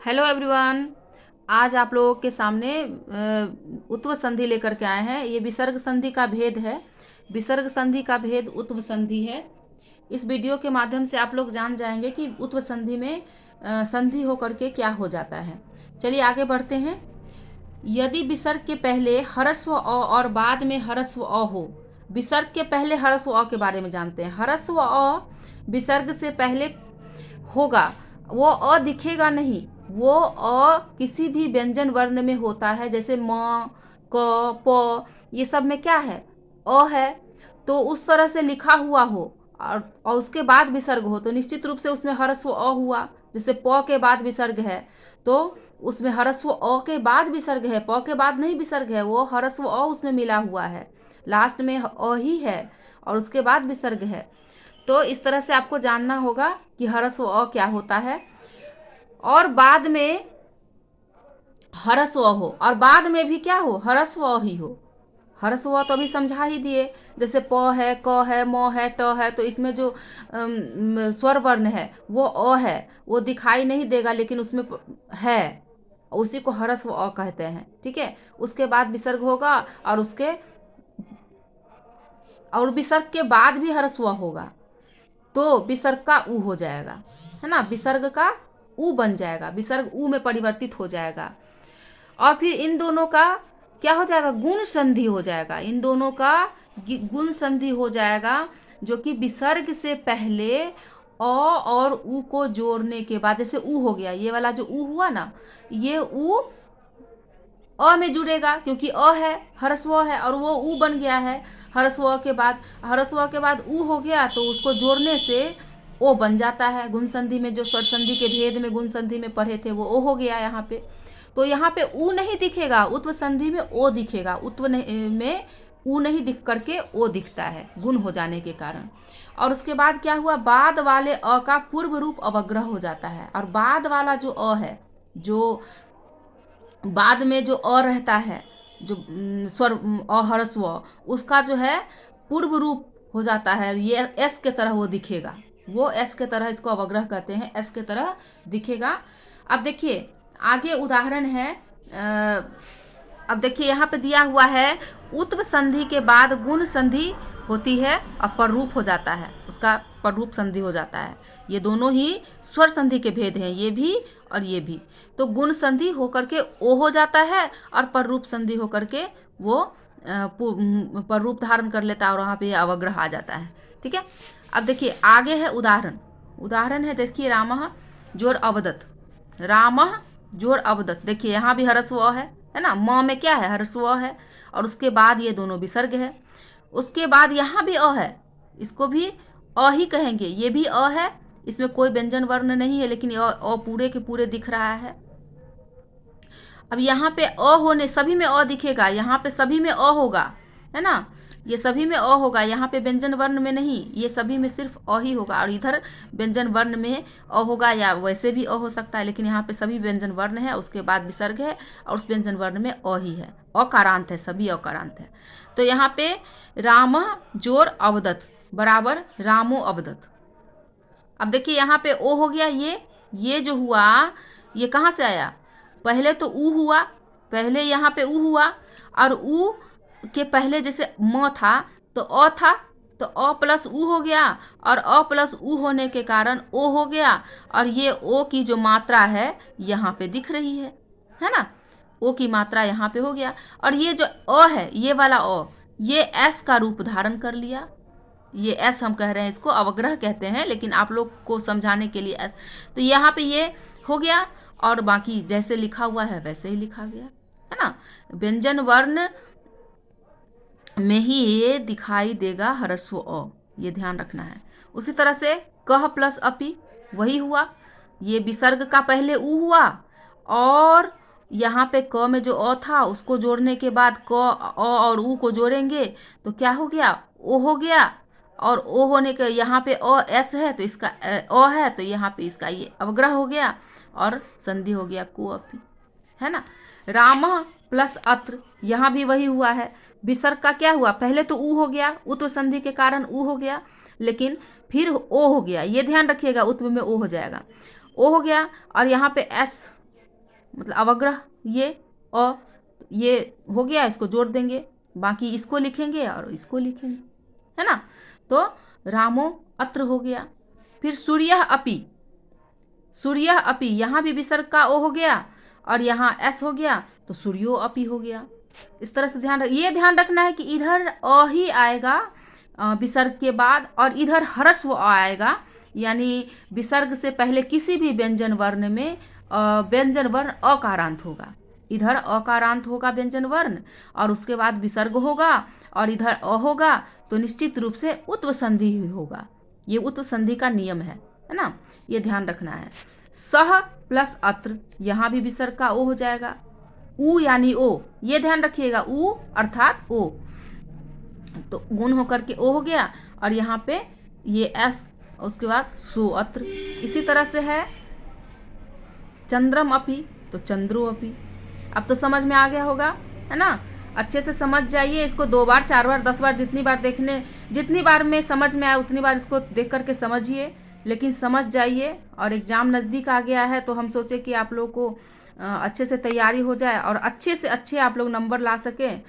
Hello everyone. आज आप लोगों के सामने उत्व संधि लेकर के आए हैं। ये विसर्ग संधि का भेद है। विसर्ग संधि का भेद उत्व संधि है। इस वीडियो के माध्यम से आप लोग जान जाएंगे कि उत्व संधि में संधि होकर के क्या हो जाता है। चलिए आगे बढ़ते हैं। यदि विसर्ग के पहले ह्रस्व अ और बाद में ह्रस्व अ हो। विसर्ग के पहले ह्रस्व अ के बारे में जानते हैं। ह्रस्व अ विसर्ग से पहले होगा, वो अ दिखेगा नहीं। वो अ किसी भी व्यंजन वर्ण में होता है, जैसे म, क, प, ये सब में क्या है, अ है। तो उस तरह से लिखा हुआ हो और उसके बाद विसर्ग हो तो निश्चित रूप से उसमें ह्रस्व अ हुआ। जैसे प के बाद विसर्ग है तो उसमें ह्रस्व अ के बाद विसर्ग है, प के बाद नहीं विसर्ग है, वो ह्रस्व अ उसमें मिला हुआ है। लास्ट में अ ही है और उसके बाद विसर्ग है। तो इस तरह से आपको जानना होगा कि ह्रस्व अ क्या होता है। और बाद में ह्रस्व अ हो और बाद में भी क्या हो, ह्रस्व अ ही हो। ह्रस्व अ तो अभी समझा ही दिए। जैसे प है, क है, म है, ट है, तो इसमें जो स्वर वर्ण है वो अ है, वो दिखाई नहीं देगा लेकिन उसमें है, उसी को ह्रस्व अ कहते हैं। ठीक है। उसके बाद विसर्ग होगा और विसर्ग के बाद भी ह्रस्व अ होगा तो विसर्ग का उ हो जाएगा, है ना। विसर्ग का उ बन जाएगा, विसर्ग उ में परिवर्तित हो जाएगा। और फिर इन दोनों का क्या हो जाएगा, गुण संधि हो जाएगा। इन दोनों का गुण संधि हो जाएगा, जो कि विसर्ग से पहले अ और उ को जोड़ने के बाद, जैसे उ हो गया, ये वाला जो उ हुआ ना, ये उ अ में जुड़ेगा क्योंकि अ है, ह्रस्व है, और वो उ बन गया है। ह्रस्व के बाद उ हो गया तो उसको जोड़ने से ओ बन जाता है। गुण संधि में जो स्वर संधि के भेद में गुण संधि में पढ़े थे वो ओ हो गया यहाँ पे। तो यहाँ पे उ नहीं दिखेगा, उत्व संधि में ओ दिखेगा। में उ नहीं दिख करके ओ दिखता है गुण हो जाने के कारण। और उसके बाद क्या हुआ, बाद वाले अ का पूर्व रूप अवग्रह हो जाता है। और बाद वाला जो अ है, जो बाद में जो अ रहता है, जो स्वर अ ह्रस्व अ, उसका जो है पूर्व रूप हो जाता है। ये एस के तरह वो दिखेगा, वो एस के तरह, इसको अवग्रह कहते हैं, एस के तरह दिखेगा। अब देखिए आगे उदाहरण है। अब देखिए यहाँ पे दिया हुआ है, उत्व संधि के बाद गुण संधि होती है और पररूप हो जाता है, उसका पररूप संधि हो जाता है। ये दोनों ही स्वर संधि के भेद हैं, ये भी और ये भी। तो गुण संधि होकर के ओ हो जाता है और पररूप संधि होकर के वो पररूप धारण कर लेता है और वहाँ पे अवग्रह आ जाता है। ठीक है। अब देखिए आगे है उदाहरण। उदाहरण है, देखिए रामः जोड़ अवदत्। रामः जोड़ अवदत्, देखिए यहाँ भी ह्रस्व अ है ना। म में क्या है, ह्रस्व अ है, और उसके बाद ये दोनों विसर्ग है। उसके बाद यहाँ भी अ है, इसको भी अ ही कहेंगे, ये भी अ है, इसमें कोई व्यंजन वर्ण नहीं है लेकिन अ पूरे के पूरे दिख रहा है। अब यहाँ पे अ होने, सभी में अ दिखेगा, यहाँ पे सभी में अ होगा, है ना। ये सभी में अ होगा, यहाँ पे व्यंजन वर्ण में नहीं, ये सभी में सिर्फ अ ही होगा। और इधर व्यंजन वर्ण में अ होगा, या वैसे भी अ हो सकता है, लेकिन यहाँ पे सभी व्यंजन वर्ण है, उसके बाद विसर्ग है और उस व्यंजन वर्ण में अ ही है, अकारांत है, सभी अकारांत है। तो यहाँ पे रामः जोड़ अवदत् बराबर रामो अवदत्। अब देखिए यहाँ पे ओ हो गया, ये जो हुआ ये कहाँ से आया, पहले तो ऊ हुआ, पहले यहाँ पे ऊ हुआ, और ऊ के पहले जैसे म था तो अ था, तो अ प्लस ऊ हो गया, और अ प्लस ऊ होने के कारण ओ हो गया। और ये ओ की जो मात्रा है यहाँ पे दिख रही है ना। ओ की मात्रा यहाँ पे हो गया, और ये जो अ है, ये वाला अ, ये एस का रूप धारण कर लिया। ये एस हम कह रहे हैं, इसको अवग्रह कहते हैं, लेकिन आप लोग को समझाने के लिए एस। तो यहाँ पे ये हो गया, और बाकी जैसे लिखा हुआ है वैसे ही लिखा गया, है ना। व्यंजन वर्ण में ही ये दिखाई देगा ह्रस्व अ, ये ध्यान रखना है। उसी तरह से कह प्लस अपि वही हुआ, ये विसर्ग का पहले ऊ हुआ, और यहाँ पे क में जो अ था उसको जोड़ने के बाद क अ और ऊ को जोड़ेंगे तो क्या हो गया, ओ हो गया। और ओ होने के यहाँ पे अ एस है तो इसका अ है, तो यहाँ पे इसका ये अवग्रह हो गया और संधि हो गया को अपि, है ना। राम प्लस अत्र, यहाँ भी वही हुआ है। विसर्ग का क्या हुआ, पहले तो ऊ हो गया, उत्व संधि के कारण ऊ हो गया, लेकिन फिर ओ हो गया, ये ध्यान रखिएगा, उत्व में ओ हो जाएगा, ओ हो गया, और यहाँ पे एस मतलब अवग्रह ये हो गया, इसको जोड़ देंगे, बाकी इसको लिखेंगे और इसको लिखेंगे, है ना। तो रामो अत्र हो गया। फिर सूर्यः अपि, सूर्यः अपि यहाँ भी विसर्ग का ओ हो गया और यहाँ एस हो गया, तो सूर्यो अपि हो गया। इस तरह से ये ध्यान रखना है कि इधर अ ही आएगा विसर्ग के बाद, और इधर ह्रस्व अ आएगा, यानी विसर्ग से पहले किसी भी व्यंजन वर्ण में व्यंजन वर्ण अकारांत होगा। इधर अकारांत होगा व्यंजन वर्ण, और उसके बाद विसर्ग होगा, और इधर अ होगा, तो निश्चित रूप से उत्व संधि ही होगा। ये उत्व संधि का नियम है ना, ये ध्यान रखना है। सह प्लस अत्र, यहाँ भी विसर्ग का ओ हो जाएगा। उ यानी ओ, ये ध्यान रखिएगा, उ अर्थात ओ, तो गुण होकर के ओ हो गया, और यहाँ पे ये एस, उसके बाद सो अत्र। इसी तरह से है चंद्रम अपि, तो चंद्रो अपि। अब तो समझ में आ गया होगा, है ना। अच्छे से समझ जाइए इसको, 2 बार 4 बार 10 बार जितनी बार में समझ में आए उतनी बार इसको देख करके समझिए, लेकिन समझ जाइए। और एग्ज़ाम नज़दीक आ गया है, तो हम सोचे कि आप लोग को अच्छे से तैयारी हो जाए और अच्छे से अच्छे आप लोग नंबर ला सकें।